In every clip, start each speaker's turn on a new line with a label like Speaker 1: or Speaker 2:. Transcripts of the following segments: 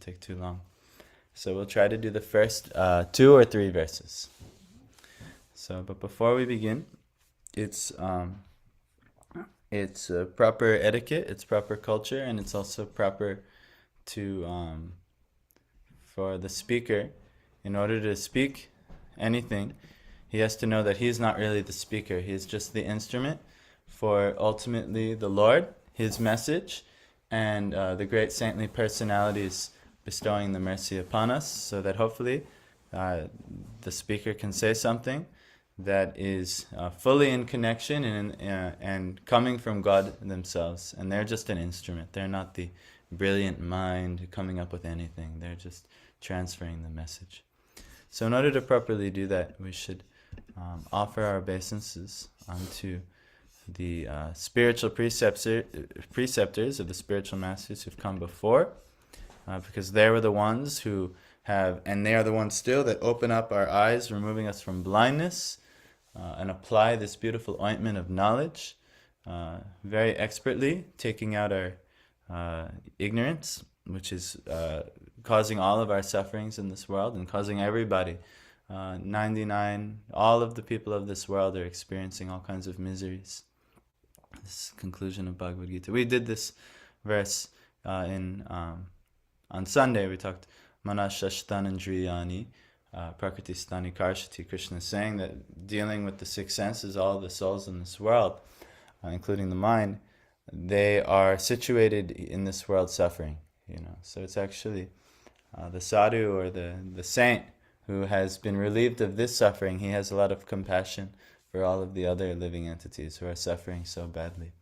Speaker 1: take too long. So we'll try to do the first 2 or 3 verses. So, but before we begin, it's proper etiquette, it's proper culture, and it's also proper to for the speaker, in order to speak anything, he has to know that he's not really the speaker. He's just the instrument for ultimately the Lord, his message, and the great saintly personalities bestowing the mercy upon us, so that hopefully the speaker can say something that is fully in connection and coming from God themselves. And they're just an instrument. They're not the brilliant mind coming up with anything. They're just transferring the message. So in order to properly do that, we should offer our obeisances unto the spiritual preceptors of the spiritual masters who've come before, because they were the ones who have, and they are the ones still that open up our eyes, removing us from blindness, and apply this beautiful ointment of knowledge very expertly, taking out our ignorance, which is causing all of our sufferings in this world and causing everybody, 99, all of the people of this world are experiencing all kinds of miseries. This conclusion of Bhagavad Gita. We did this verse on Sunday. We talked Manashashtanandriyani Prakriti-stani Karshati. Krishna is saying that dealing with the 6 senses, all the souls in this world, including the mind, they are situated in this world suffering. So it's actually the sadhu or the saint who has been relieved of this suffering. He has a lot of compassion for all of the other living entities who are suffering so badly.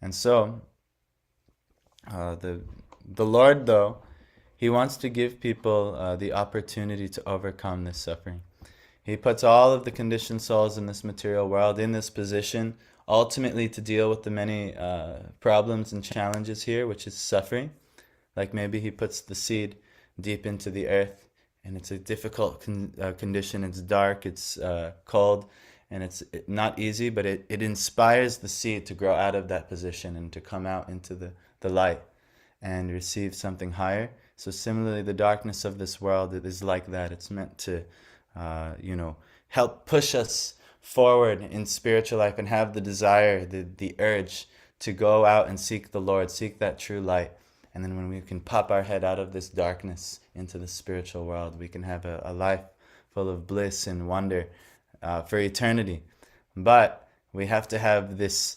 Speaker 1: And so the Lord, though, he wants to give people the opportunity to overcome this suffering. He puts all of the conditioned souls in this material world in this position, ultimately to deal with the many problems and challenges here, which is suffering. Like maybe he puts the seed deep into the earth, and it's a difficult condition. It's dark, it's cold, and it's not easy, but it inspires the seed to grow out of that position and to come out into the light and receive something higher. So similarly, the darkness of this world, it is like that. It's meant to, help push us forward in spiritual life and have the desire, the urge to go out and seek the Lord, seek that true light. And then when we can pop our head out of this darkness into the spiritual world, we can have a life full of bliss and wonder for eternity. But we have to have this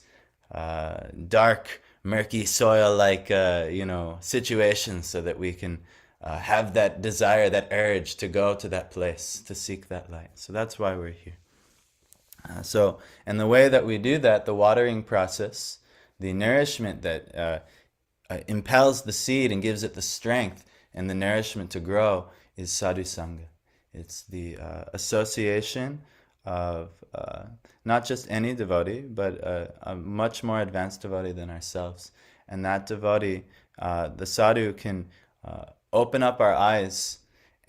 Speaker 1: dark, murky soil-like, situation, so that we can have that desire, that urge to go to that place, to seek that light. So that's why we're here. And the way that we do that, the watering process, the nourishment that impels the seed and gives it the strength and the nourishment to grow, is sadhu sangha. It's the association of not just any devotee, but a much more advanced devotee than ourselves. And that devotee, the sadhu, can open up our eyes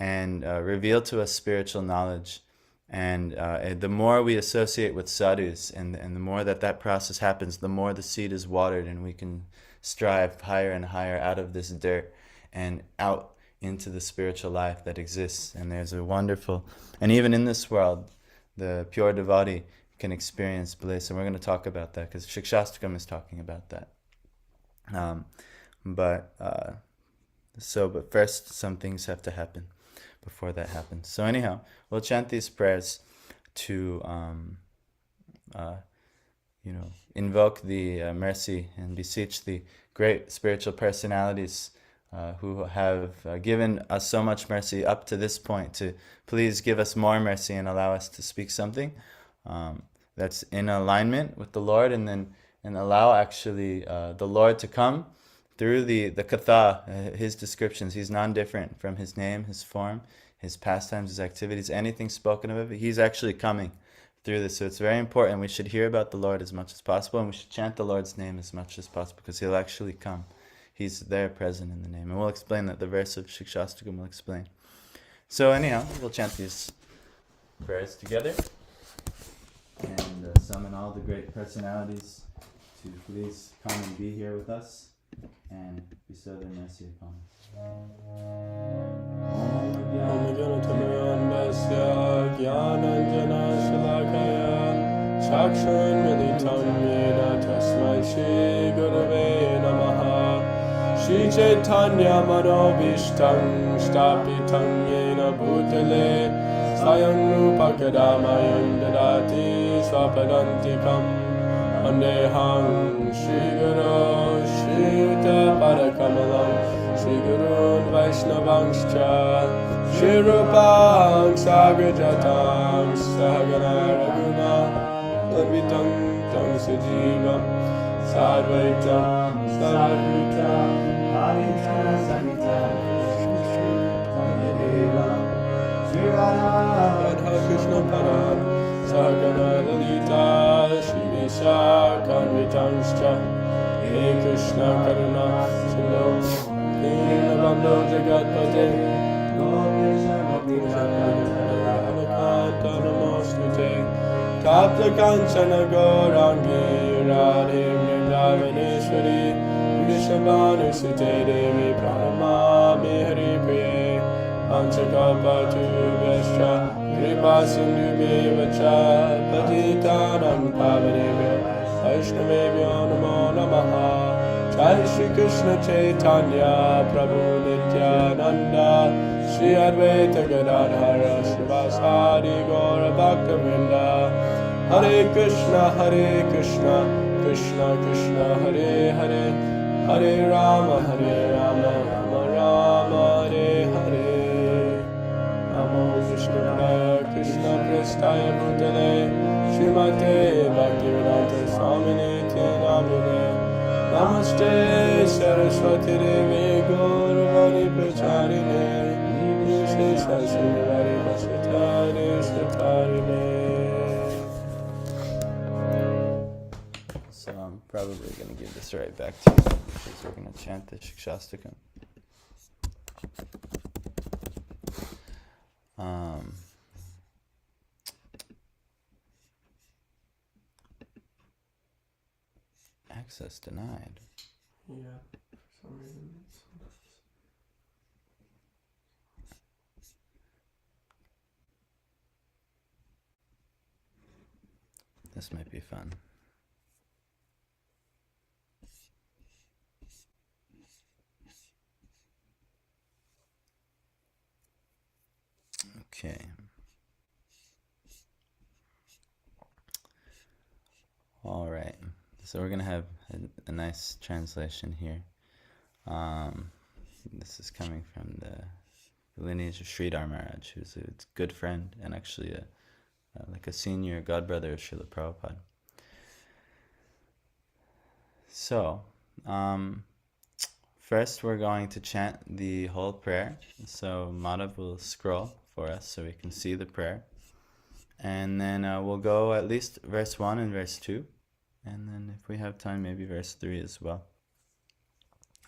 Speaker 1: and reveal to us spiritual knowledge. And the more we associate with sadhus, and the more that process happens, the more the seed is watered, and we can strive higher and higher out of this dirt and out into the spiritual life that exists. And there's a wonderful, and even in this world, the pure devotee can experience bliss. And we're going to talk about that, because Siksastakam is talking about that. But first, some things have to happen before that happens. So anyhow, we'll chant these prayers to invoke the mercy and beseech the great spiritual personalities who have given us so much mercy up to this point, to please give us more mercy and allow us to speak something that's in alignment with the Lord, and allow actually the Lord to come through the katha, his descriptions. He's non-different from his name, his form, his pastimes, his activities, anything spoken of it. He's actually coming through this. So it's very important. We should hear about the Lord as much as possible, and we should chant the Lord's name as much as possible, because he'll actually come. He's there present in the name. And we'll explain that. The verse of Siksastakam will explain. So anyhow, we'll chant these prayers together and summon all the great personalities to please come and be here with us and bestow their mercy upon us.
Speaker 2: Sakshan militam yena tasmai Shri Gurave Namaha. Shri Chaitanya Manobishtam Stapitam Yena Bhutale Swayam Rupa Kadamayan Dadati Swapadantikam Vandeham Shri Guru Shri Yuta Parakamalam Shri Guru Vaishnavangscha Shri Rupam Sagrajatam Sahagana Raguna Sarvitam Tam Sajivam Sarvaitam Sarvitam Radha Krishna Param Sahagana Lalita Shri Visa Kanvitangscha He Krishna Karuna Sindhu Dinabando Jagatpate Anakanta Namostate Tapta Kanchana Gaurangi Radhe Vrindavaneshwari Vrishabhanusute Devi Pranamami Hari Priye Panchakapatubhyascha Kripa Sindhubhyevacha Patitanam Pavanebhyo Vaishnavebhyo Namo Namaha. Jai Shri Krishna Chaitanya Prabhu Nityananda Shri Advaita Gadadhara Srivasadi Gaura Bhaktivinoda. Hare Krishna Krishna Krishna Hare Hare Hare Rama Rama Rama Hare Hare. Namo Vishnu Krishna Prestaya Bhutale Srimate Bhaktivedanta Swamini Namine. Namaste Saraswati Devi Gauravani Pracharine Shesha Srivari Vasatari Satarine.
Speaker 1: So I'm probably going to give this right back to you because we're going to chant the Siksastakam. Access denied.
Speaker 2: Yeah, for some reason.
Speaker 1: This might be fun. Okay. All right. So we're going to have a nice translation here. This is coming from the lineage of Sridhar Maharaj, who's a good friend and actually like a senior godbrother of Srila Prabhupada. So, first we're going to chant the whole prayer. So Madhav will scroll for us so we can see the prayer. And then we'll go at least verse 1 and verse 2. And then if we have time, maybe verse 3 as well.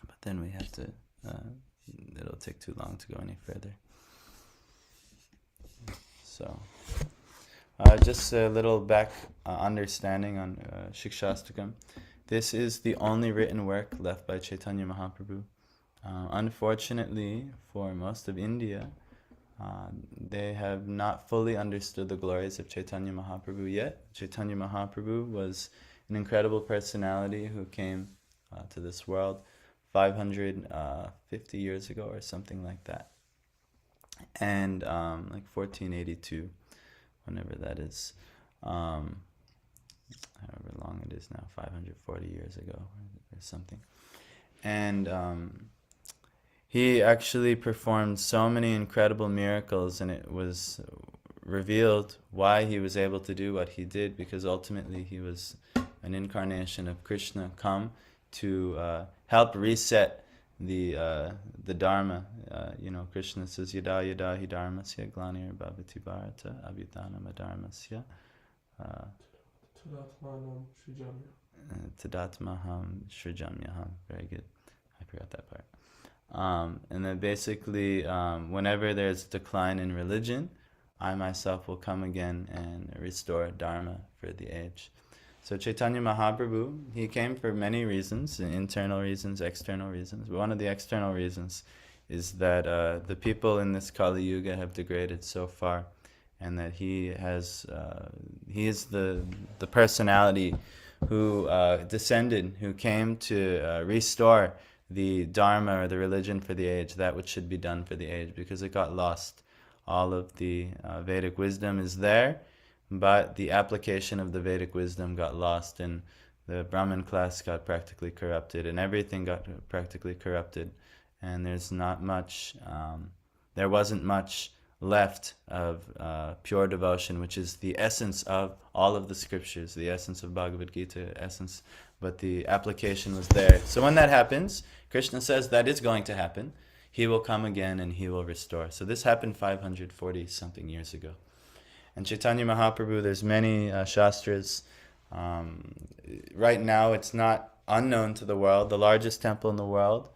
Speaker 1: But then we have to, it'll take too long to go any further. So, just a little back understanding on Siksastakam. This is the only written work left by Chaitanya Mahaprabhu. Unfortunately, for most of India, they have not fully understood the glories of Chaitanya Mahaprabhu yet. Chaitanya Mahaprabhu was an incredible personality who came to this world 550 years ago or something like that. And like 1482, whenever that is, however long it is now, 540 years ago or something. And he actually performed so many incredible miracles, and it was revealed why he was able to do what he did, because ultimately he was an incarnation of Krishna come to help reset the Dharma. Krishna says, Yada yada hi dharmasya glanir bhavati bharata abhidhanam adharmasya tadatmaham srijamyaham. Very good. I forgot that part. And then basically, whenever there's decline in religion, I myself will come again and restore Dharma for the age. So Chaitanya Mahaprabhu, he came for many reasons, internal reasons, external reasons. But one of the external reasons is that the people in this Kali Yuga have degraded so far, and that he is the personality who descended, who came to restore the Dharma or the religion for the age, that which should be done for the age, because it got lost. All of the Vedic wisdom is there, but the application of the Vedic wisdom got lost, and the Brahmin class got practically corrupted, and everything got practically corrupted, and there wasn't much left of pure devotion, which is the essence of all of the scriptures, the essence of Bhagavad Gita, essence, but the application was there. So when that happens, Krishna says that is going to happen. He will come again and he will restore. So this happened 540 something years ago. And Chaitanya Mahaprabhu, there's many Shastras. Right now it's not unknown to the world. The largest temple in the world,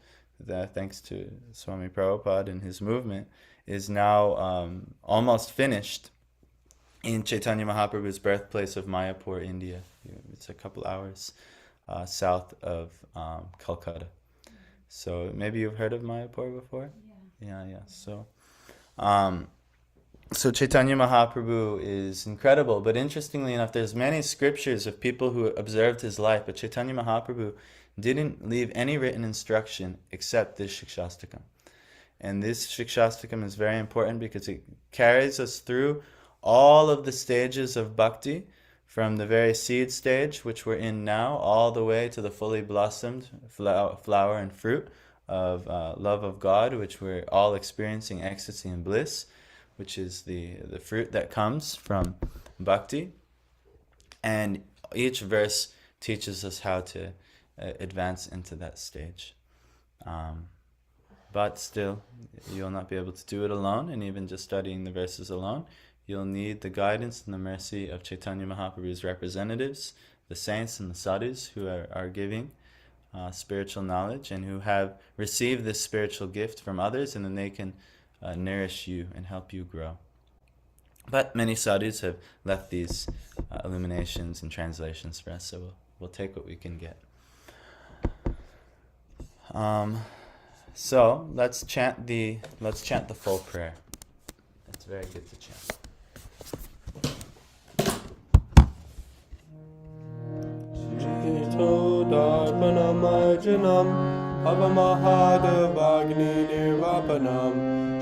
Speaker 1: thanks to Swami Prabhupada and his movement, is now almost finished in Chaitanya Mahaprabhu's birthplace of Mayapur, India. It's a couple hours south of Calcutta. So maybe you've heard of Mayapur before? Yeah. So Chaitanya Mahaprabhu is incredible, but interestingly enough, there's many scriptures of people who observed his life, but Chaitanya Mahaprabhu didn't leave any written instruction except this Siksastakam. And this Siksastakam is very important because it carries us through all of the stages of bhakti, from the very seed stage, which we're in now, all the way to the fully blossomed flower and fruit of love of God, which we're all experiencing ecstasy and bliss, which is the fruit that comes from bhakti. And each verse teaches us how to advance into that stage. But still, you'll not be able to do it alone, and even just studying the verses alone, you'll need the guidance and the mercy of Chaitanya Mahaprabhu's representatives, the saints and the sadhus who are giving spiritual knowledge and who have received this spiritual gift from others, and then they can nourish you and help you grow. But many sadhus have left these illuminations and translations for us, so we'll take what we can get. So let's chant the full prayer. It's very good to chant.
Speaker 2: Chito darpanam arjanam avamahadavagni nirvapanam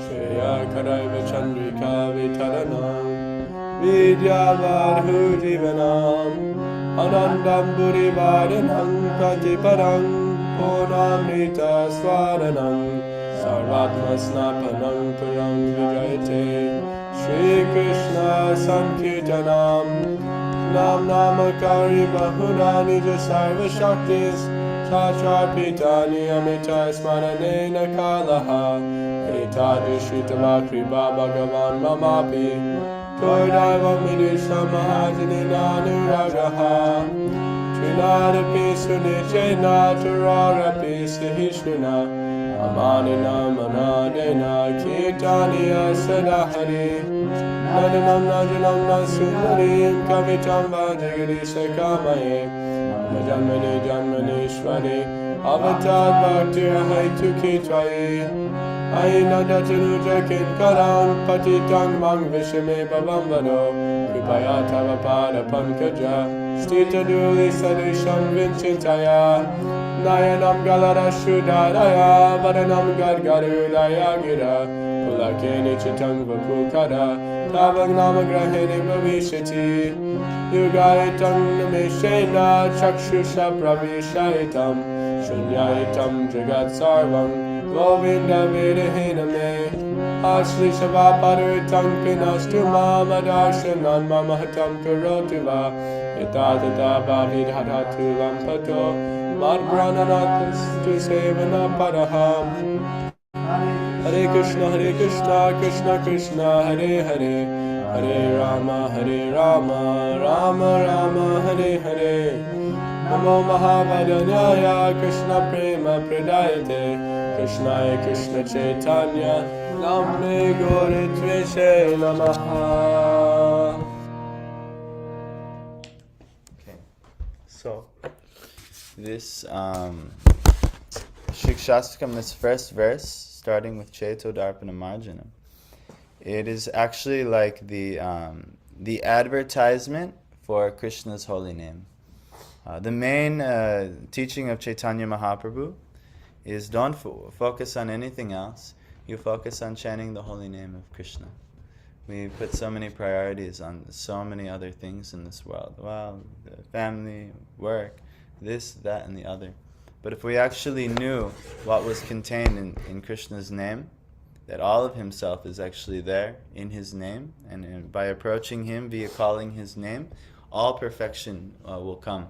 Speaker 2: Shreya karaiva chandrika vitaranam Vidyavadhu jivanam Anandam burivardhanam pratipadam Purnamrita swaranam Sarvatma snapanam puram vijayate Shri Krishna Sankirtanam Nam Namakari Bahuna Nija Sarva Shaktis Tatra Pitani Amita Smaranena Kalaha Etadishitava Kripa Bhagavan Mamapi Tordaiva Midisha Mahajinina Nuragaha Trinadapi Sunichena Turarapi Sahishnuna Amanina Manadena Kirtaniya Sadahari Nadanam Najanam Nasunarim Kavitam Vajagadisakamaya Janmani Janmanishwari Avatad Bhaktir Haituki Twayi Aina Datanuja Kinkaram Patitang Mang Vishame Bhavambado Kripayata Vapada Pankaja Stita Duli Sadisham Vinchintaya Nayanam Galara Shudaraya Vadanam Gadgadudaya Gira Pulakeni Chitang Vapukada Tavagnama Graheni Bhavishati Yugaitam Nameshena Chakshusha Pravishaitam Shunyaitam Jagat Sarvam Govinda Vedahename Ashli Shavaparitam Pinastuma Madarshanan Mamahatam Karotiva Yatadata Bhavidhadatu Lampato Madhrananatas Tu Sevana Padaham Hare Krishna, Krishna Krishna, Hare Hare, Hare Rama, Rama Rama, Hare Hare. Namo Mahavadanyaya, Krishna Prema Pradayate, Krishnaya Krishna Chaitanya, Namne Gauri Tveshe Namaha.
Speaker 1: Okay, so this Siksastakam, this first verse, starting with Cheto Darpana Marjanam, It is actually like the advertisement for Krishna's holy name. The main teaching of Chaitanya Mahaprabhu is don't focus on anything else. You focus on chanting the holy name of Krishna. We put so many priorities on so many other things in this world. Well, family, work, this, that, and the other. But if we actually knew what was contained in Krishna's name, that all of himself is actually there in his name, and by approaching him via calling his name, all perfection will come.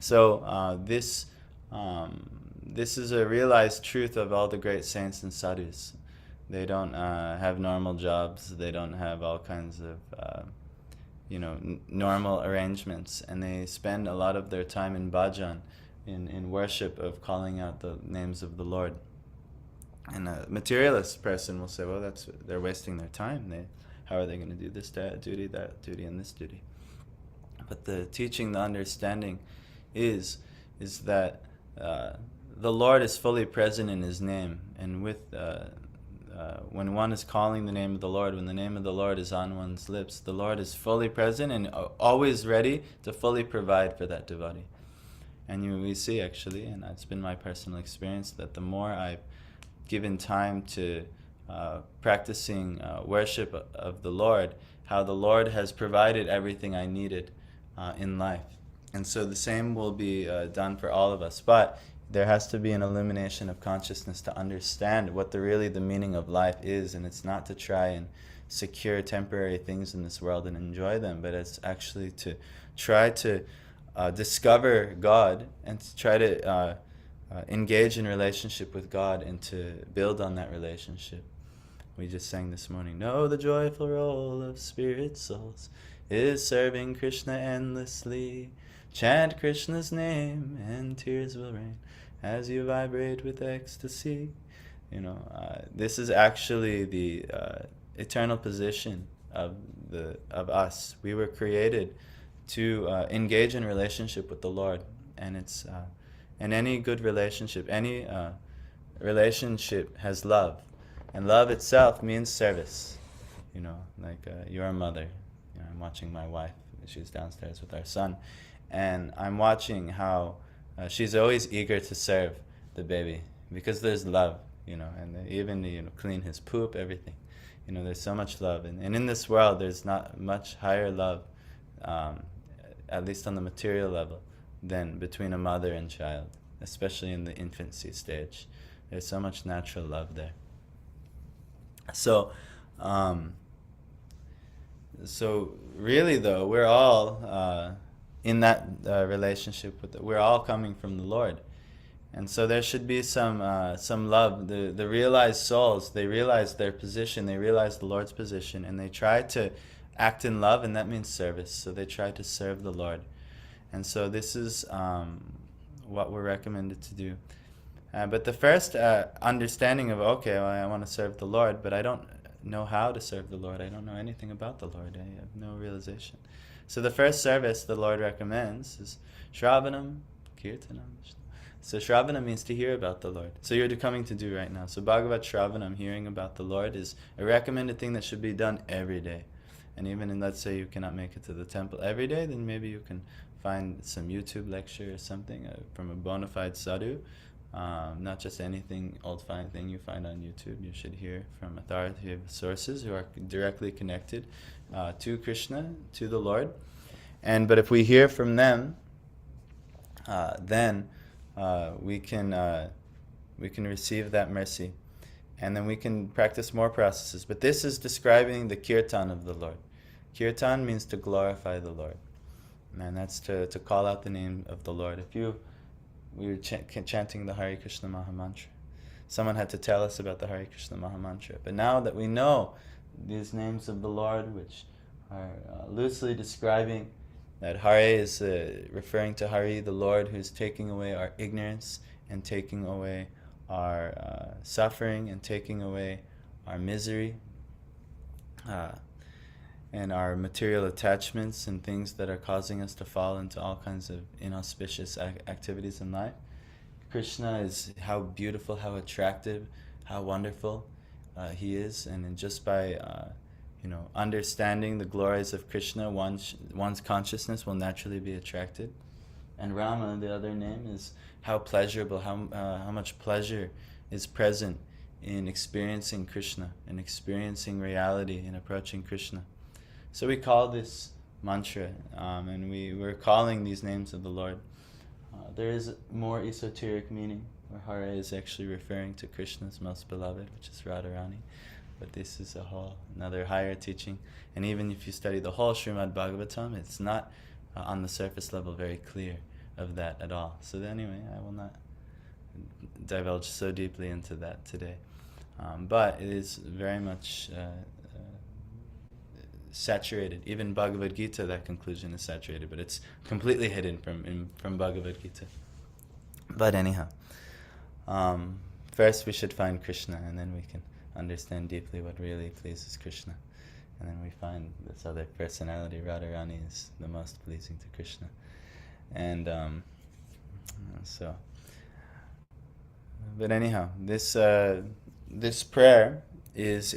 Speaker 1: So this is a realized truth of all the great saints and sadhus. They don't have normal jobs. They don't have all kinds of normal arrangements, and they spend a lot of their time in bhajan, in worship of calling out the names of the Lord. And a materialist person will say, well, they're wasting their time. How are they going to do this duty, that duty, and this duty? But the teaching, the understanding is that the Lord is fully present in his name, and when one is calling the name of the Lord, when the name of the Lord is on one's lips, the Lord is fully present and always ready to fully provide for that devotee. And we see actually, and that's been my personal experience, that the more I've given time to practicing worship of the Lord, how the Lord has provided everything I needed in life. And so the same will be done for all of us. But there has to be an illumination of consciousness to understand what really the meaning of life is. And it's not to try and secure temporary things in this world and enjoy them, but it's actually to try to discover God and to try to engage in relationship with God and to build on that relationship. We just sang this morning, "Know the joyful role of spirit souls is serving Krishna endlessly. Chant Krishna's name and tears will rain as you vibrate with ecstasy." This is actually the eternal position of us. We were created to engage in relationship with the Lord, and it's and any good relationship, any relationship has love, and love itself means service. Like your mother. I'm watching my wife. She's downstairs with our son, and I'm watching how she's always eager to serve the baby because there's love, and even clean his poop, everything. There's so much love, and in this world there's not much higher love, at least on the material level, than between a mother and child, especially in the infancy stage. There's so much natural love there. So really though, we're all in that relationship we're all coming from the Lord. And so there should be some love. The realized souls, they realize their position, they realize the Lord's position, and they try to act in love, and that means service. So they try to serve the Lord. And so this is what we're recommended to do. But the first understanding of, okay, well, I want to serve the Lord, but I don't know how to serve the Lord. I don't know anything about the Lord. I have no realization. So the first service the Lord recommends is Shravanam, Kirtanam. So Shravana means to hear about the Lord. So you're coming to do right now. So Bhagavat Shravanam, hearing about the Lord, is a recommended thing that should be done every day. And even in, let's say you cannot make it to the temple every day, then maybe you can find some YouTube lecture or something from a bona fide sadhu. Not just anything old-fashioned thing you find on YouTube. You should hear from authoritative sources who are directly connected to Krishna, to the Lord. But if we hear from them, then we can receive that mercy, and then we can practice more processes. But this is describing the kirtan of the Lord. Kirtan means to glorify the Lord, and that's to call out the name of the Lord. We were chanting the Hare Krishna Maha Mantra. Someone had to tell us about the Hare Krishna Maha Mantra. But now that we know these names of the Lord, which are loosely describing that Hare is referring to Hari, the Lord, who's taking away our ignorance and taking away our suffering and taking away our misery and our material attachments and things that are causing us to fall into all kinds of inauspicious activities in life. Krishna is how beautiful, how attractive, how wonderful. he is, and just by understanding the glories of Krishna, one's consciousness will naturally be attracted. And Rama, the other name, is how pleasurable, how much pleasure is present in experiencing Krishna, in experiencing reality, in approaching Krishna. So we call this mantra, and we're calling these names of the Lord. There is more esoteric meaning, where Hare is actually referring to Krishna's most beloved, which is Radharani. But this is another higher teaching. And even if you study the whole Srimad Bhagavatam, it's not on the surface level very clear of that at all. So anyway, I will not divulge so deeply into that today. But it is very much saturated. Even Bhagavad Gita, that conclusion is saturated, but it's completely hidden from Bhagavad Gita. But anyhow, first we should find Krishna, and then we can understand deeply what really pleases Krishna. And then we find this other personality, Radharani, is the most pleasing to Krishna. And but anyhow, this prayer is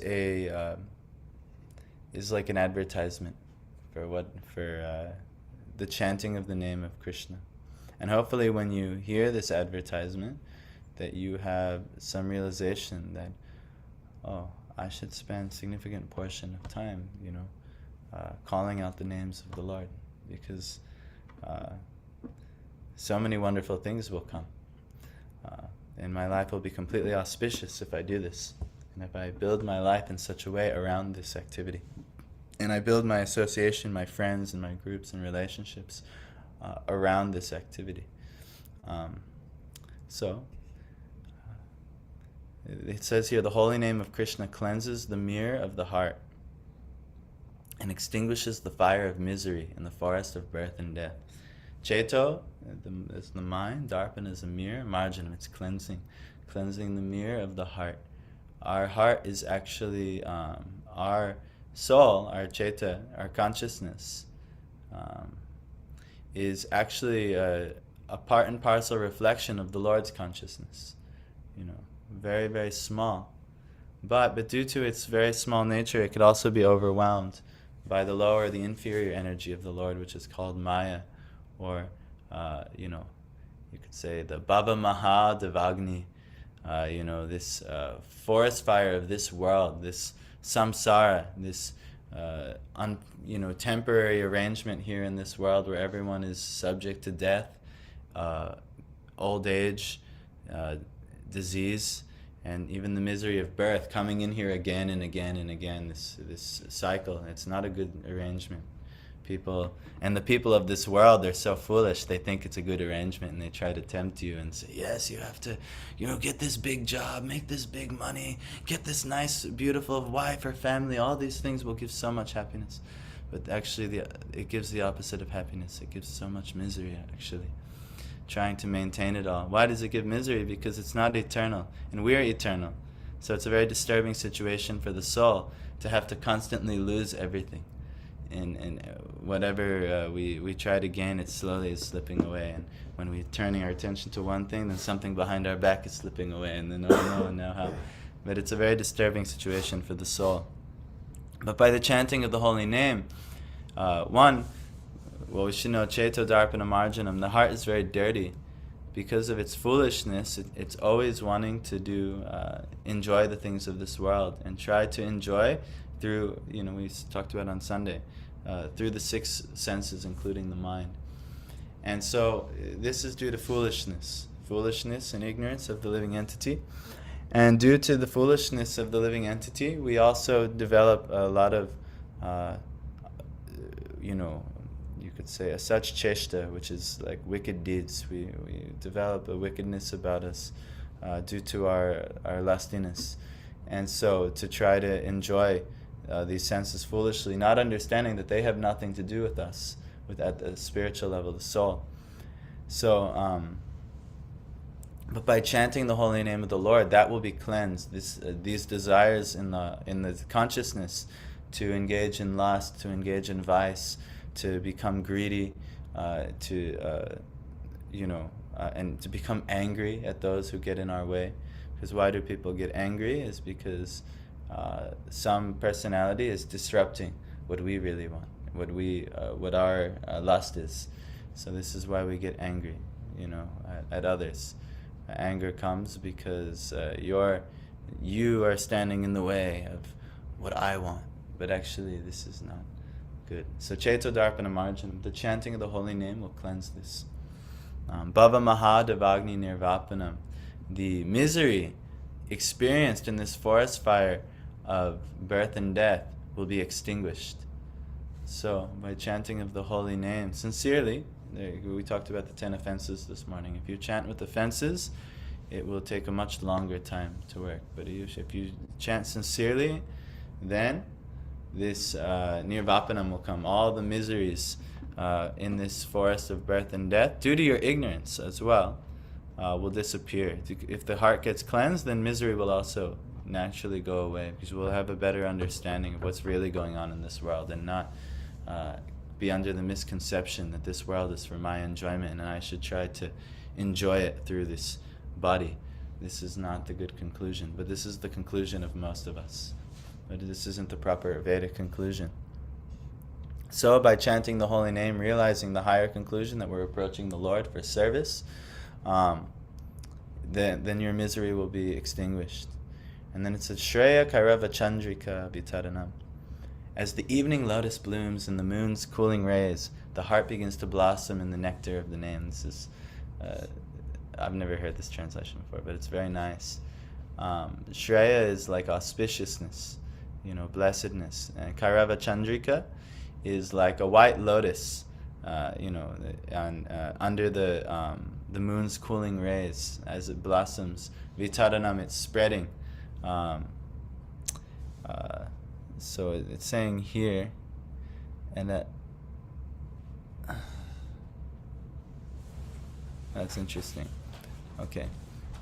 Speaker 1: is like an advertisement for the chanting of the name of Krishna. And hopefully when you hear this advertisement, that you have some realization that, I should spend significant portion of time, calling out the names of the Lord, because so many wonderful things will come. And my life will be completely auspicious if I do this, and if I build my life in such a way around this activity. And I build my association, my friends, and my groups and relationships around this activity. It says here, the holy name of Krishna cleanses the mirror of the heart and extinguishes the fire of misery in the forest of birth and death. Cheto is the mind, Darpan is a mirror, Marjanam, it's cleansing the mirror of the heart. Our heart is actually our soul, our Cheta, our consciousness, is actually a part and parcel reflection of the Lord's consciousness. Very, very small. But due to its very small nature, it could also be overwhelmed by the lower, the inferior energy of the Lord, which is called Maya, or, you could say the Baba Maha Devagni, this forest fire of this world, this samsara, this temporary arrangement here in this world where everyone is subject to death, old age, disease, and even the misery of birth, coming in here again and again and again, this cycle. It's not a good arrangement. The people of this world, they're so foolish. They think it's a good arrangement, and they try to tempt you and say, yes, you have to, get this big job, make this big money, get this nice, beautiful wife or family. All these things will give so much happiness. But actually, it gives the opposite of happiness. It gives so much misery, actually. Trying to maintain it all. Why does it give misery? Because it's not eternal, and we're eternal. So it's a very disturbing situation for the soul to have to constantly lose everything. And whatever we try to gain, it slowly is slipping away. And when we're turning our attention to one thing, then something behind our back is slipping away, and then now how. But it's a very disturbing situation for the soul. But by the chanting of the holy name, we should know Cheto Darpana Marjanam, the heart is very dirty. Because of its foolishness, it's always wanting to enjoy the things of this world, and try to enjoy through, we talked about on Sunday, through the six senses, including the mind. And so this is due to foolishness and ignorance of the living entity. And due to the foolishness of the living entity, we also develop a lot of, you could say a such cheshta, which is like wicked deeds. We develop a wickedness about us due to our lustiness. And so to try to enjoy these senses foolishly, not understanding that they have nothing to do with us, at the spiritual level, the soul. So, but by chanting the holy name of the Lord, that will be cleansed. These desires in the consciousness to engage in lust, to engage in vice, to become greedy, and to become angry at those who get in our way. Because why do people get angry? Is because some personality is disrupting what we really want, what our lust is. So this is why we get angry, at others. Anger comes because you are standing in the way of what I want, but actually this is not good. So Chaito Darpana Marjanam, the chanting of the holy name will cleanse this. Bhava Maha Devagni Nirvapanam, the misery experienced in this forest fire of birth and death will be extinguished. So by chanting of the holy name sincerely, we talked about the 10 offenses this morning. If you chant with offenses, it will take a much longer time to work. But if you chant sincerely, then this nirvapanam will come. All the miseries in this forest of birth and death, due to your ignorance as well, will disappear. If the heart gets cleansed, then misery will also naturally go away, because we'll have a better understanding of what's really going on in this world, and not be under the misconception that this world is for my enjoyment and I should try to enjoy it through this body. This is not the good conclusion, but this is the conclusion of most of us. But this isn't the proper Vedic conclusion. So by chanting the holy name, realizing the higher conclusion that we're approaching the Lord for service, then your misery will be extinguished. And then it says, Shreya Kairava Chandrika Vitaranam. As the evening lotus blooms in the moon's cooling rays, the heart begins to blossom in the nectar of the name. This is, I've never heard this translation before, but it's very nice. Shreya is like auspiciousness, blessedness. And Kairava Chandrika is like a white lotus, under the moon's cooling rays as it blossoms. Vitaranam, it's spreading. So it's saying here, and that's interesting. Okay,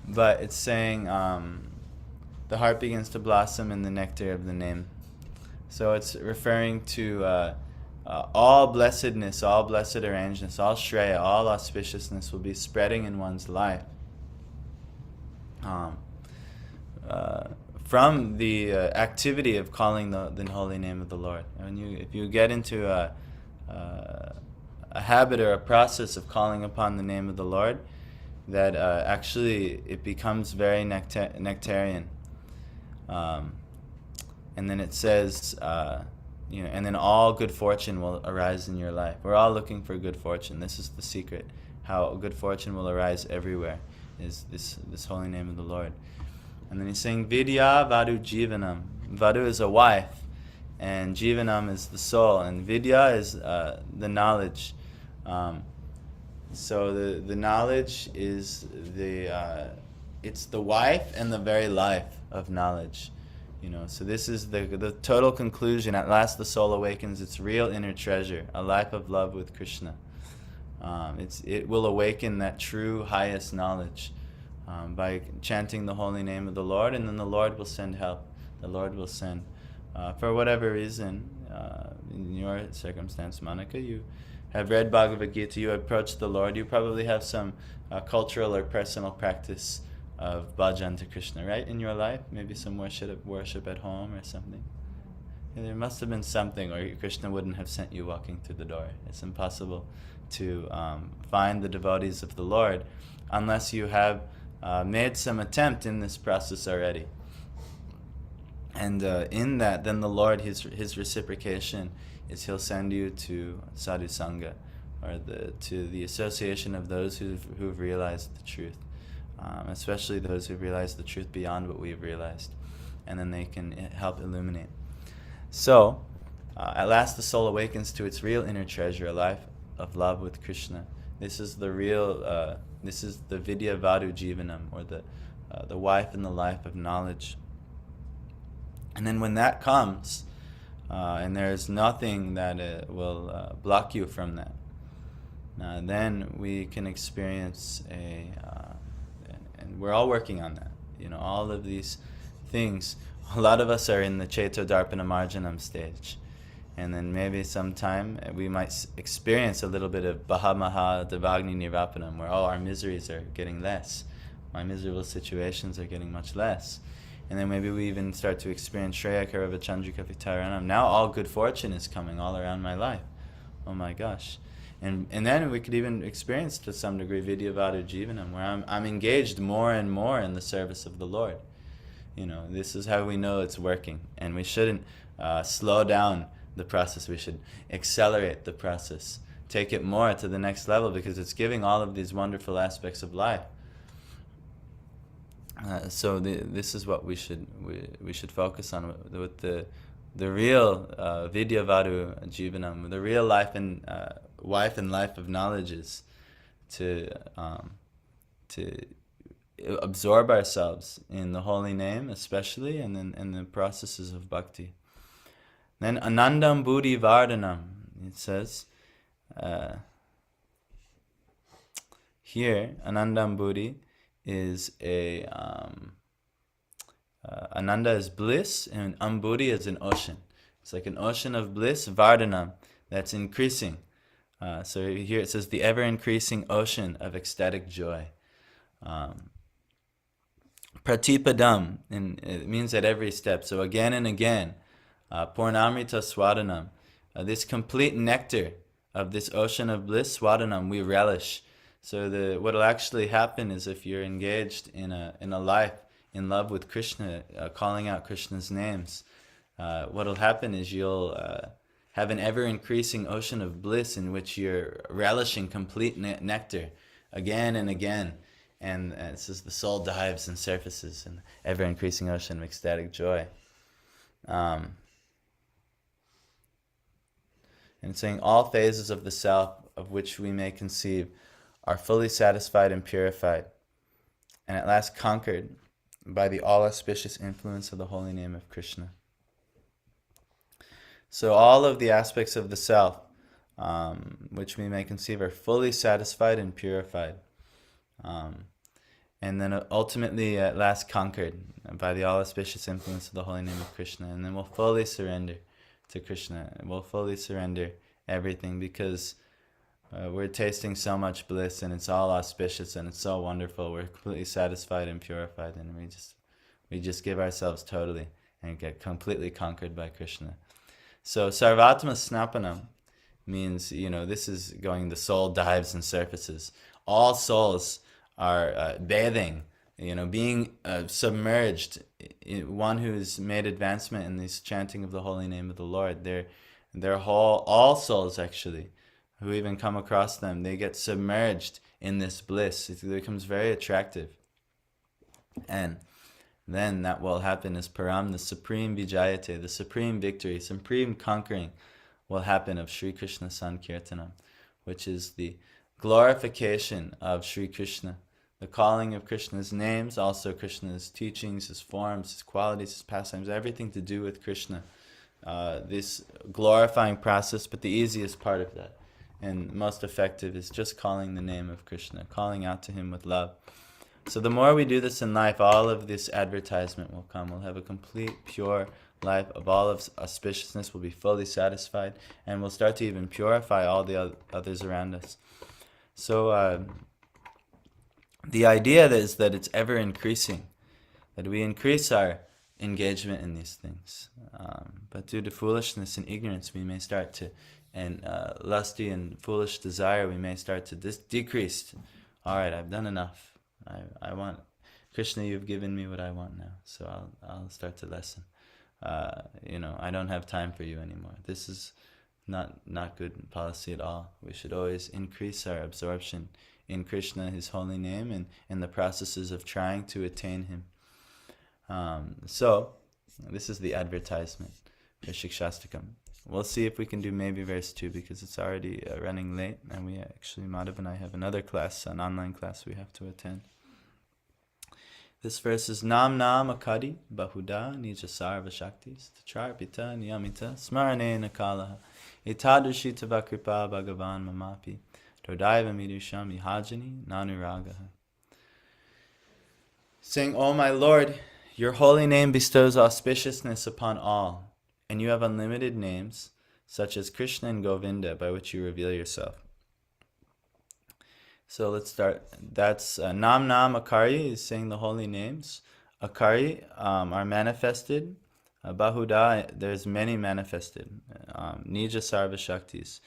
Speaker 1: but it's saying the heart begins to blossom in the nectar of the name. So it's referring to all blessedness, all blessed arrangements, all shreya, all auspiciousness will be spreading in one's life from the activity of calling the holy name of the Lord. If you get into a habit or a process of calling upon the name of the Lord, that actually it becomes very nectarian. And then it says, and then all good fortune will arise in your life. We're all looking for good fortune. This is the secret. How good fortune will arise everywhere is this holy name of the Lord. And then he's saying, Vidya Vadu Jivanam. Vadu is a wife, and Jivanam is the soul, and Vidya is the knowledge. So the knowledge is it's the wife and the very life of knowledge. So this is the total conclusion. At last the soul awakens its real inner treasure, a life of love with Krishna. It will awaken that true highest knowledge by chanting the holy name of the Lord, and then the Lord will send help. The Lord will send, for whatever reason, in your circumstance, Monica, you have read Bhagavad Gita, you approach the Lord, you probably have some cultural or personal practice of bhajan to Krishna, right, in your life? Maybe some worship at home or something. There must have been something, or Krishna wouldn't have sent you walking through the door. It's impossible to find the devotees of the Lord unless you have made some attempt in this process already. And in that, then the Lord, his reciprocation is he'll send you to sadhu sangha, or to the association of those who've realized the truth, especially those who've realized the truth beyond what we've realized, and then they can help illuminate. So, at last the soul awakens to its real inner treasure, a life of love with Krishna. This is the real, this is the Vidya Vadu Jivanam, or the wife and the life of knowledge. And then when that comes, and there's nothing that will block you from that, then we can experience and we're all working on that. All of these things. A lot of us are in the Chaito Darpana Marjanam stage. And then maybe sometime we might experience a little bit of Bahamaha Devagni Nirvapanam, where all our miseries are getting less. My miserable situations are getting much less. And then maybe we even start to experience Shreya Karava Chandrika Vitaranam. Now all good fortune is coming all around my life. Oh my gosh. And then we could even experience to some degree Vidyavadu Jivanam, where I'm engaged more and more in the service of the Lord. This is how we know it's working. And we shouldn't slow down the process. We should accelerate the process. Take it more to the next level, because it's giving all of these wonderful aspects of life. So this is what we should focus on with the real Vidyavadu Jivanam, the real life and life of knowledge is to absorb ourselves in the holy name, especially, and then in the processes of bhakti. Then Anandam Buddhi Vardhanam, it says here, Anandam Buddhi is Ananda is bliss, and Ambudhi is an ocean. It's like an ocean of bliss, Vardhanam, that's increasing. So here it says the ever-increasing ocean of ecstatic joy. Pratipadam, and it means at every step. So again and again, Purnamrita Swadanam, this complete nectar of this ocean of bliss, Swadanam, we relish. So what will actually happen is, if you're engaged in a life in love with Krishna, calling out Krishna's names, what will happen is you'll have an ever-increasing ocean of bliss in which you're relishing complete nectar again and again. And it says the soul dives and surfaces in ever-increasing ocean of ecstatic joy. And it's saying all phases of the self of which we may conceive are fully satisfied and purified, and at last conquered by the all-auspicious influence of the holy name of Krishna. So all of the aspects of the self which we may conceive are fully satisfied and purified, and then ultimately at last conquered by the all-auspicious influence of the holy name of Krishna. And then we'll fully surrender to Krishna. We'll fully surrender everything, because we're tasting so much bliss, and it's all auspicious, and it's so wonderful. We're completely satisfied and purified, and we just give ourselves totally and get completely conquered by Krishna. So Sarvatma Snapanam means, this is going, the soul dives and surfaces. All souls are bathing, being submerged. One who's made advancement in this chanting of the holy name of the Lord, all souls actually, who even come across them, they get submerged in this bliss. It becomes very attractive. And then that will happen as Param, the supreme Vijayate, the supreme victory, supreme conquering will happen of Sri Krishna Sankirtanam, which is the glorification of Sri Krishna, the calling of Krishna's names, also Krishna's teachings, his forms, his qualities, his pastimes, everything to do with Krishna. This glorifying process, but the easiest part of that and most effective is just calling the name of Krishna, calling out to him with love. So the more we do this in life, all of this advertisement will come. We'll have a complete, pure life of all of auspiciousness. We'll be fully satisfied, and we'll start to even purify all the others around us. So the idea is that it's ever increasing, that we increase our engagement in these things. But due to foolishness and ignorance, we may start to, and lusty and foolish desire, we may start to decrease. All right, I've done enough. I want, Krishna, you've given me what I want now, so I'll start to lessen. I don't have time for you anymore. This is not good policy at all. We should always increase our absorption in Krishna, his holy name, and in the processes of trying to attain him. So this is the advertisement for Siksastakam. We'll see if we can do maybe verse 2, because it's already running late, and we actually, Madhav and I have another class, an online class we have to attend. This verse is Nam Nam Akadi Bahuda Nija Sarva Shaktis Tacharpita Niyamita Smarane Nakalaha Itadushi Tavakripa Bhagavan Mamapi Dodaiva Midusham Ihajani Nanuragaha. Saying, O my Lord, your holy name bestows auspiciousness upon all, and you have unlimited names, such as Krishna and Govinda, by which you reveal yourself. So let's start. That's Nam Nam Akari is saying the holy names. Akari are manifested. Bahuda, there's many manifested. Nija Sarva Shaktis.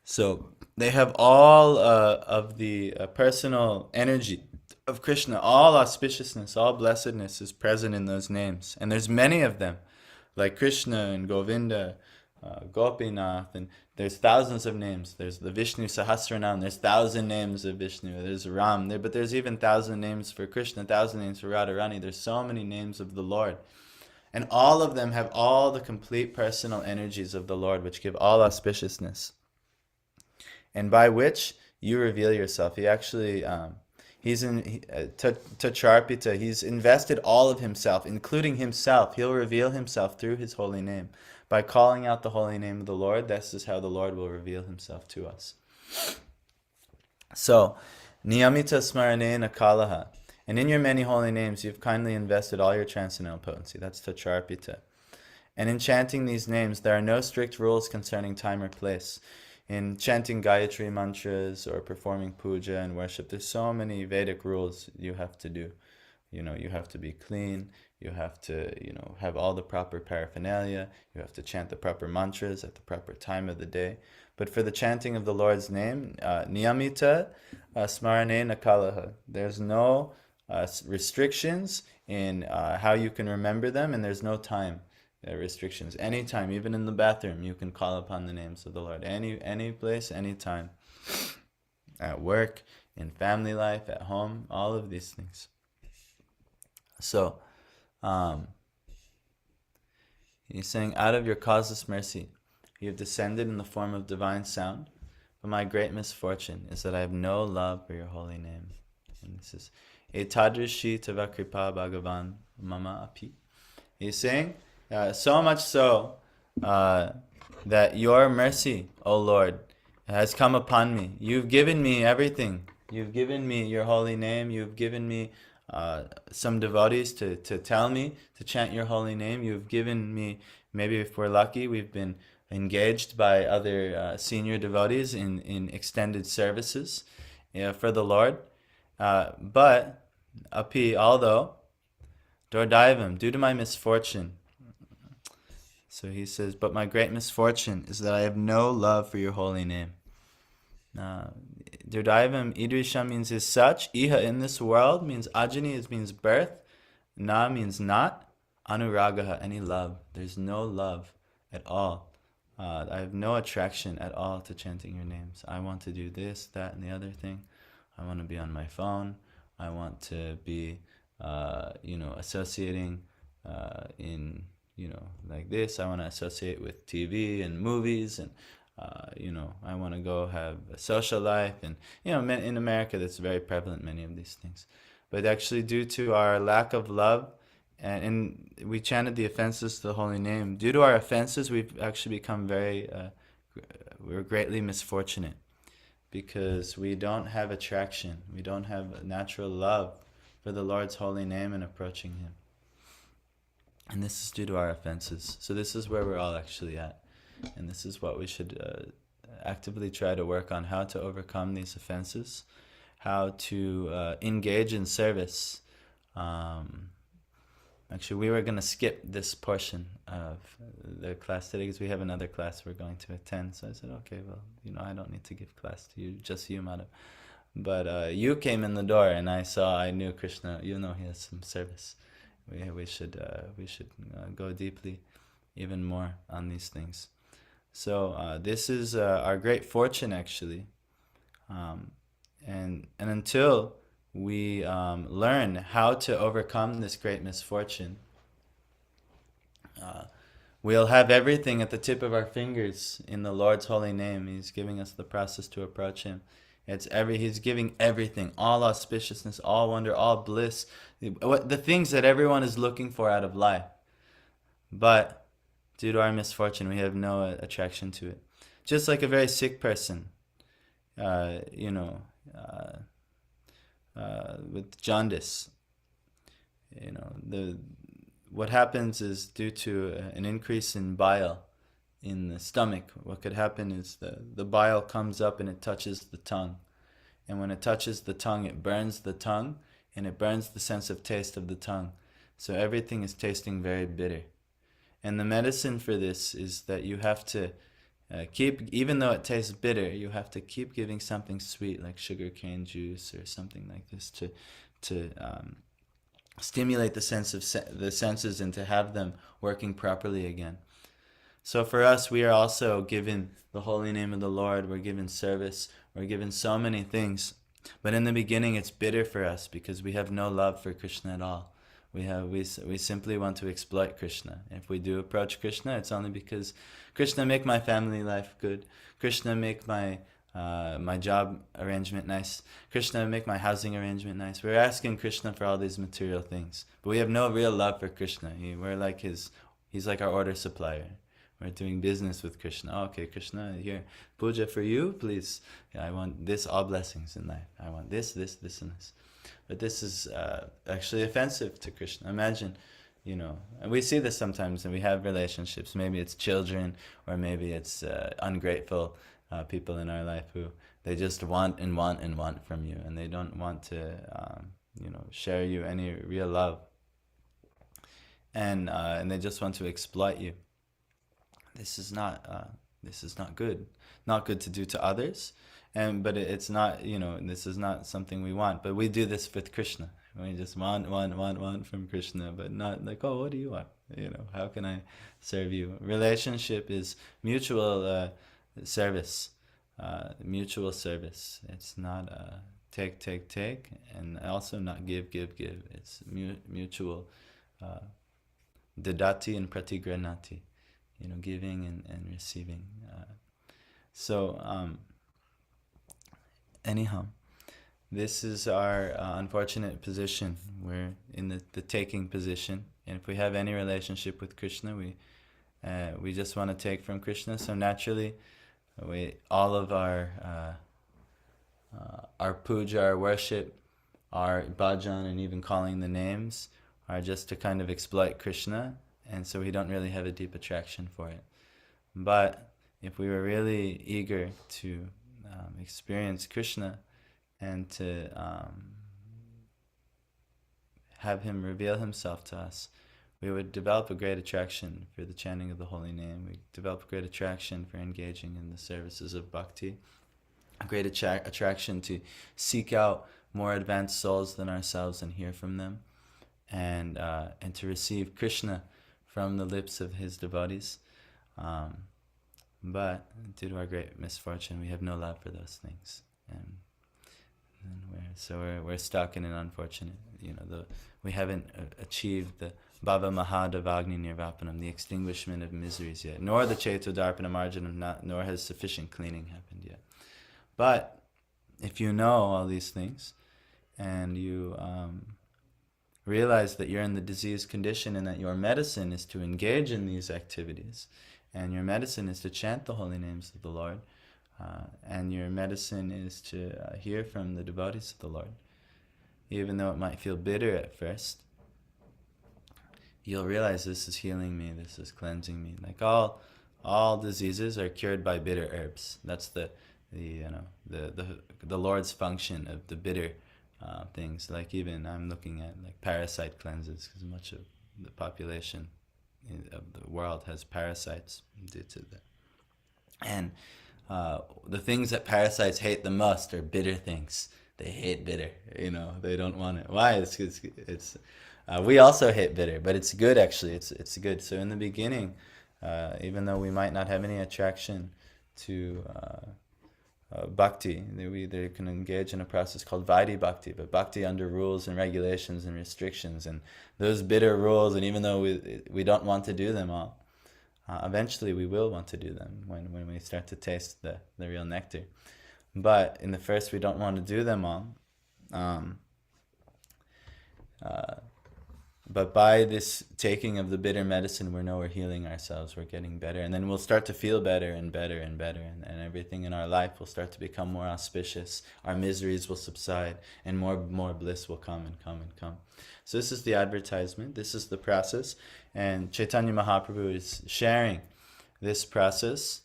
Speaker 1: So they have all of the personal energy of Krishna. All auspiciousness, all blessedness is present in those names. And there's many of them, like Krishna and Govinda, Gopinath, and there's thousands of names. There's the Vishnu Sahasranam. There's 1,000 names of Vishnu. There's Ram. But there's even 1,000 names for Krishna, 1,000 names for Radharani. There's so many names of the Lord. And all of them have all the complete personal energies of the Lord, which give all auspiciousness, and by which you reveal yourself. He actually, he's in Tacharpita, he's invested all of himself, including himself. He'll reveal himself through his holy name. By calling out the holy name of the Lord, this is how the Lord will reveal himself to us. So, Niyamita Smaranena Kalaha. And in your many holy names, you've kindly invested all your transcendental potency. That's Tacharpita. And in chanting these names, there are no strict rules concerning time or place. In chanting Gayatri mantras or performing puja and worship, there's so many Vedic rules you have to do. You have to be clean, you have to, have all the proper paraphernalia, you have to chant the proper mantras at the proper time of the day. But for the chanting of the Lord's name, niyamita smarane nakalaha, there's no restrictions in how you can remember them, and there's no time restrictions. Anytime, even in the bathroom, you can call upon the names of the Lord. Any place, anytime. At work, in family life, at home, all of these things. So, he's saying, out of your causeless mercy, you have descended in the form of divine sound, but my great misfortune is that I have no love for your holy name. And this is Etadrishi Tava Kripa Bhagavan Mama Api. He's saying, so much so that your mercy, O Lord, has come upon me. You've given me everything. You've given me your holy name. You've given me some devotees to tell me to chant your holy name. You've given me, maybe if we're lucky, we've been engaged by other senior devotees in extended services for the Lord. But, Api, although, Dordaivam, due to my misfortune, so he says, but my great misfortune is that I have no love for your holy name. Durdaivam Idrisha means is such. Iha in this world means ajani, means birth. Na means not. Anuragaha, any love. There's no love at all. I have no attraction at all to chanting your names. I want to do this, that, and the other thing. I want to be on my phone. I want to be, associating in, like this. I want to associate with TV and movies, and I want to go have a social life, and in America that's very prevalent, many of these things. But actually, due to our lack of love, and we chanted the offenses to the holy name, due to our offenses, we've actually become we're greatly misfortunate, because we don't have attraction, we don't have natural love for the Lord's holy name and approaching Him. And this is due to our offenses. So this is where we're all actually at. And this is what we should actively try to work on, how to overcome these offenses, how to engage in service. Actually, we were going to skip this portion of the class today because we have another class we're going to attend. So I said, okay, well, I don't need to give class to you, just you, madam. But you came in the door, and I knew Krishna, he has some service. We should go deeply, even more on these things. So this is our great fortune, actually, and until we learn how to overcome this great misfortune, we'll have everything at the tip of our fingers in the Lord's holy name. He's giving us the process to approach Him. He's giving everything, all auspiciousness, all wonder, all bliss, the things that everyone is looking for out of life. But due to our misfortune, we have no attraction to it. Just like a very sick person, with jaundice, what happens is, due to an increase in bile in the stomach, what could happen is the bile comes up and it touches the tongue. And when it touches the tongue, it burns the tongue, and it burns the sense of taste of the tongue. So everything is tasting very bitter. And the medicine for this is that you have to keep, even though it tastes bitter, you have to keep giving something sweet like sugarcane juice or something like this to stimulate the the senses and to have them working properly again. So for us, we are also given the holy name of the Lord. We're given service. We're given so many things. But in the beginning, it's bitter for us because we have no love for Krishna at all. We simply want to exploit Krishna. If we do approach Krishna, it's only because Krishna, make my family life good. Krishna, make my job arrangement nice. Krishna, make my housing arrangement nice. We're asking Krishna for all these material things, but we have no real love for Krishna. He's like our order supplier. We're doing business with Krishna. Oh, okay, Krishna, here, puja for you, please. I want this, all blessings in life. I want this, this, this, and this. But this is actually offensive to Krishna. Imagine, and we see this sometimes, and we have relationships. Maybe it's children, or maybe it's ungrateful people in our life who they just want and want and want from you, and they don't want to, share you any real love, and they just want to exploit you. This is not good. Not good to do to others, but it's not, this is not something we want. But we do this with Krishna. We just want from Krishna, but not like, oh, what do you want? How can I serve you? Relationship is mutual service, mutual service. It's not take, and also not give. It's mutual dadati and pratigranati. Giving and receiving. Anyhow, this is our unfortunate position. We're in the taking position, and if we have any relationship with Krishna, we just want to take from Krishna. So naturally, all of our puja, our worship, our bhajan, and even calling the names are just to kind of exploit Krishna. And so we don't really have a deep attraction for it. But if we were really eager to experience Krishna and to have him reveal himself to us, we would develop a great attraction for the chanting of the holy name. We develop a great attraction for engaging in the services of bhakti, a great attraction to seek out more advanced souls than ourselves and hear from them, and to receive Krishna from the lips of his devotees. But due to our great misfortune, we have no love for those things, and we're stuck in an unfortunate, we haven't achieved the Bhava Mahadavagni Nirvapanam, the extinguishment of miseries yet, nor the Chetodarpana Marjanam, nor has sufficient cleaning happened yet. But if you know all these things, and you realize that you're in the diseased condition and that your medicine is to engage in these activities, and your medicine is to chant the holy names of the Lord, and your medicine is to hear from the devotees of the Lord, even though it might feel bitter at first, you'll realize this is healing me, this is cleansing me. Like all diseases are cured by bitter herbs. That's the Lord's function of the bitter things. Like even I'm looking at like parasite cleanses, because much of the population of the world has parasites due to that. And the things that parasites hate the most are bitter things. They hate bitter, they don't want it. Why? It's we also hate bitter, but it's good actually. It's good. So in the beginning, even though we might not have any attraction to bhakti, they can engage in a process called Vaidhi bhakti, but bhakti under rules and regulations and restrictions, and those bitter rules, and even though we don't want to do them all, eventually we will want to do them when we start to taste the real nectar. But in the first, we don't want to do them all. But by this taking of the bitter medicine, we're healing ourselves, we're getting better, and then we'll start to feel better and better and better, and everything in our life will start to become more auspicious. Our miseries will subside, and more bliss will come and come and come. So this is the advertisement, this is the process, and Chaitanya Mahaprabhu is sharing this process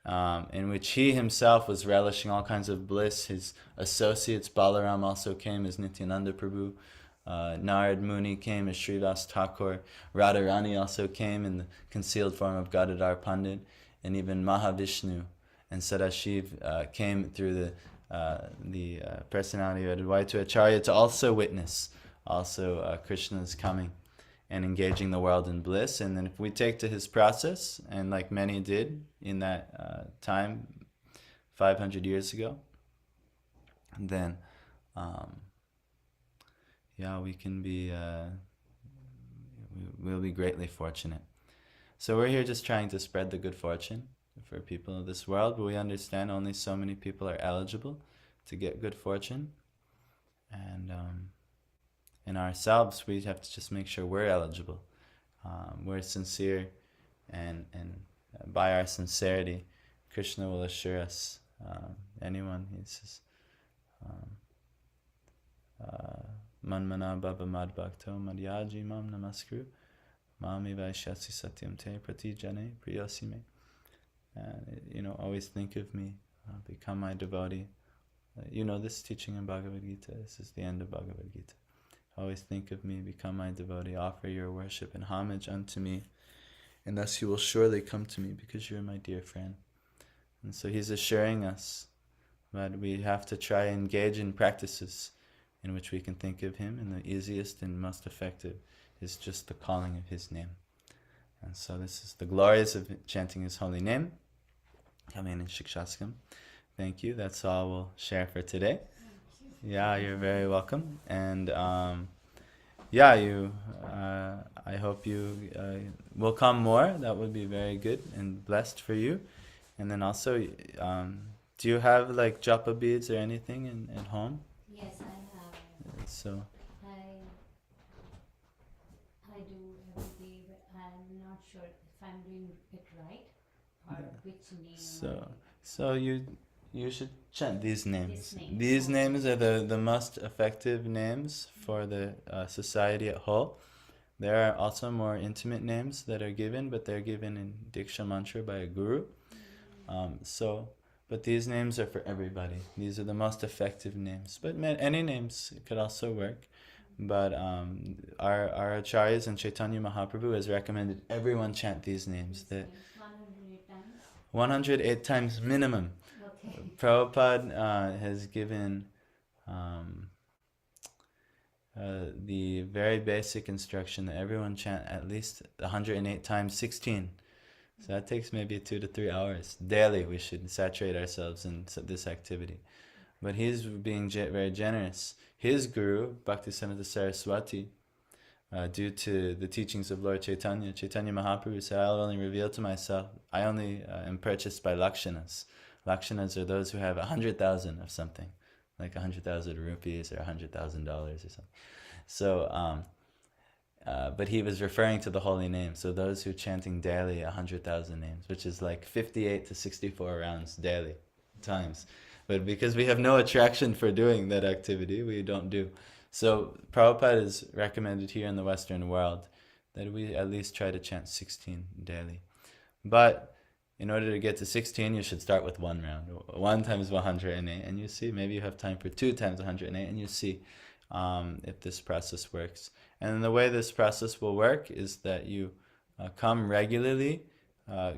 Speaker 1: in which he himself was relishing all kinds of bliss. His associates, Balaram, also came as Nityananda Prabhu. Narad Muni came as Srivas Thakur. Radharani also came in the concealed form of Gadadhar Pandit. And even Mahavishnu and Sadashiv came through the personality of Advaita Acharya to also witness Krishna's coming and engaging the world in bliss. And then if we take to his process, and like many did in that time, 500 years ago, then we can be, we'll be greatly fortunate. So we're here just trying to spread the good fortune for people of this world, but we understand only so many people are eligible to get good fortune. And in ourselves, we have to just make sure we're eligible. We're sincere, and by our sincerity, Krishna will assure us. Anyone, he says, Manmana bhava madbhakto madhyaji mam namaskru mami vaishyasi satyam te pratijane priyasime. Always think of me, become my devotee. This teaching in Bhagavad Gita. This is the end of Bhagavad Gita. Always think of me, become my devotee, offer your worship and homage unto me, and thus you will surely come to me because you're my dear friend. And so he's assuring us that we have to try and engage in practices in which we can think of him, and the easiest and most effective is just the calling of his name. And so this is the glories of chanting his holy name, coming in Siksastakam. Thank you. That's all we'll share for today. Yeah, you're very welcome. And I hope you will come more. That would be very good and blessed for you. And then also, do you have like japa beads or anything at home?
Speaker 3: Yes, I have.
Speaker 1: So
Speaker 3: I do every day, but I'm not sure if I'm doing it right or which name.
Speaker 1: So you should chant these names.
Speaker 3: These
Speaker 1: These names are the most effective names for the society at whole. There are also more intimate names that are given, but they're given in Diksha Mantra by a guru. But these names are for everybody. These are the most effective names. But any names could also work. But our acharyas and Chaitanya Mahaprabhu has recommended everyone chant these names. That
Speaker 3: 108 times?
Speaker 1: 108 times minimum.
Speaker 3: Okay.
Speaker 1: Prabhupada has given the very basic instruction that everyone chant at least 108 times 16. So that takes maybe 2 to 3 hours. Daily we should saturate ourselves in this activity. But he's being very generous. His guru, Bhaktisiddhanta Saraswati, due to the teachings of Lord Chaitanya Mahaprabhu said, I'll only reveal to myself, I only am purchased by lakshanas. Lakshanas are those who have 100,000 of something, like 100,000 rupees or $100,000 or something. So, but he was referring to the holy name. So those who are chanting daily 100,000 names, which is like 58 to 64 rounds daily times. But because we have no attraction for doing that activity, we don't do. So Prabhupada is recommended here in the Western world that we at least try to chant 16 daily. But in order to get to 16, you should start with one round. 1 times 108, and you see, maybe you have time for 2 times 108, and you see if this process works. And the way this process will work is that you come regularly,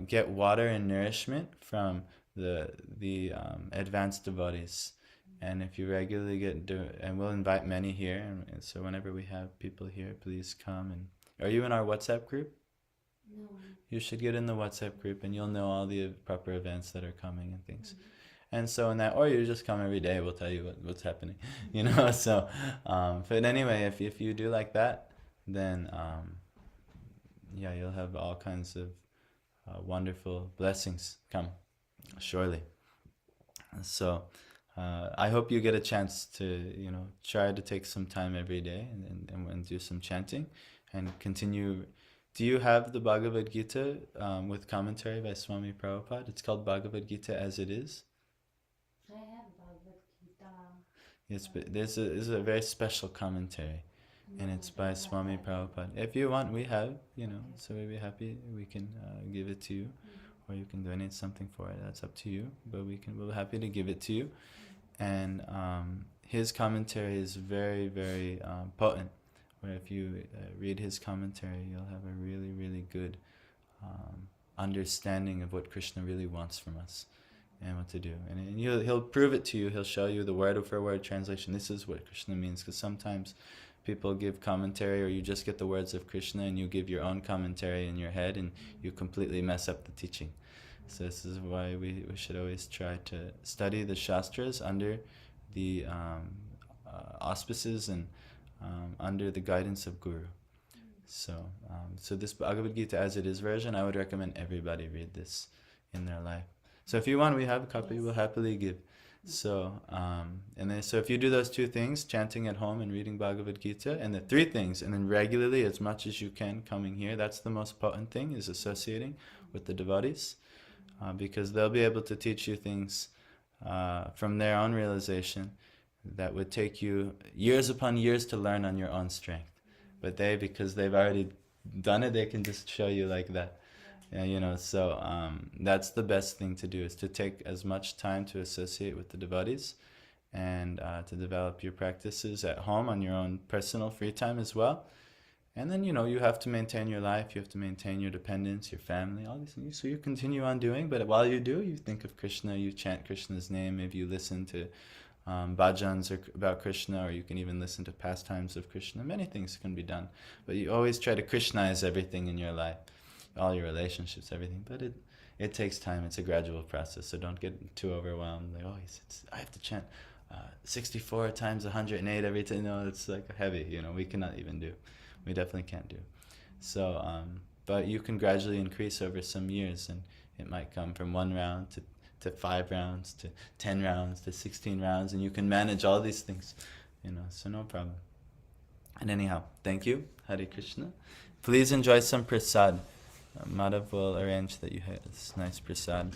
Speaker 1: get water and nourishment from the advanced devotees. And if you regularly and we'll invite many here, and so whenever we have people here, please come. And are you in our WhatsApp group?
Speaker 3: No.
Speaker 1: You should get in the WhatsApp group, and you'll know all the proper events that are coming and things. And so in that, or you just come every day, we'll tell you what's happening, so, but anyway, if you do like that, then, you'll have all kinds of wonderful blessings come, surely. So, I hope you get a chance to, try to take some time every day and do some chanting and continue. Do you have the Bhagavad Gita with commentary by Swami Prabhupada? It's called Bhagavad Gita as it is.
Speaker 3: I have Bhagavad Gita.
Speaker 1: Yes, but this is a very special commentary, and it's by Swami Prabhupada. If you want, we have, so we'd be happy. We can give it to you, or you can donate something for it. That's up to you. But we're happy to give it to you. And his commentary is very, very potent. where if you read his commentary, you'll have a really, really good understanding of what Krishna really wants from us and what to do. And he'll prove it to you. He'll show you the word for word translation. This is what Krishna means, because sometimes people give commentary, or you just get the words of Krishna and you give your own commentary in your head and you completely mess up the teaching. So this is why we should always try to study the Shastras under the auspices and under the guidance of Guru. So this Bhagavad Gita as it is version, I would recommend everybody read this in their life. So if you want, we have a copy, we'll happily give. So so if you do those two things, chanting at home and reading Bhagavad Gita, and the three things, and then regularly as much as you can coming here, that's the most potent thing, is associating with the devotees, because they'll be able to teach you things from their own realization that would take you years upon years to learn on your own strength. But because they've already done it, they can just show you like that. Yeah, so that's the best thing to do, is to take as much time to associate with the devotees and to develop your practices at home on your own personal free time as well. And then, you have to maintain your life, you have to maintain your dependence, your family, all these things. So you continue on doing, but while you do, you think of Krishna, you chant Krishna's name, maybe you listen to bhajans about Krishna, or you can even listen to pastimes of Krishna. Many things can be done, but you always try to Krishnaize everything in your life, all your relationships, everything. But it takes time. It's a gradual process, so don't get too overwhelmed. Like, I have to chant 64 times 108 every time. No, it's like heavy. We cannot even do. We definitely can't do. So, but you can gradually increase over some years, and it might come from 1 round to 5 rounds to 10 rounds to 16 rounds, and you can manage all these things, so no problem. And anyhow, thank you. Hare Krishna. Please enjoy some prasad. Madhav will arrange that you have this nice prasad.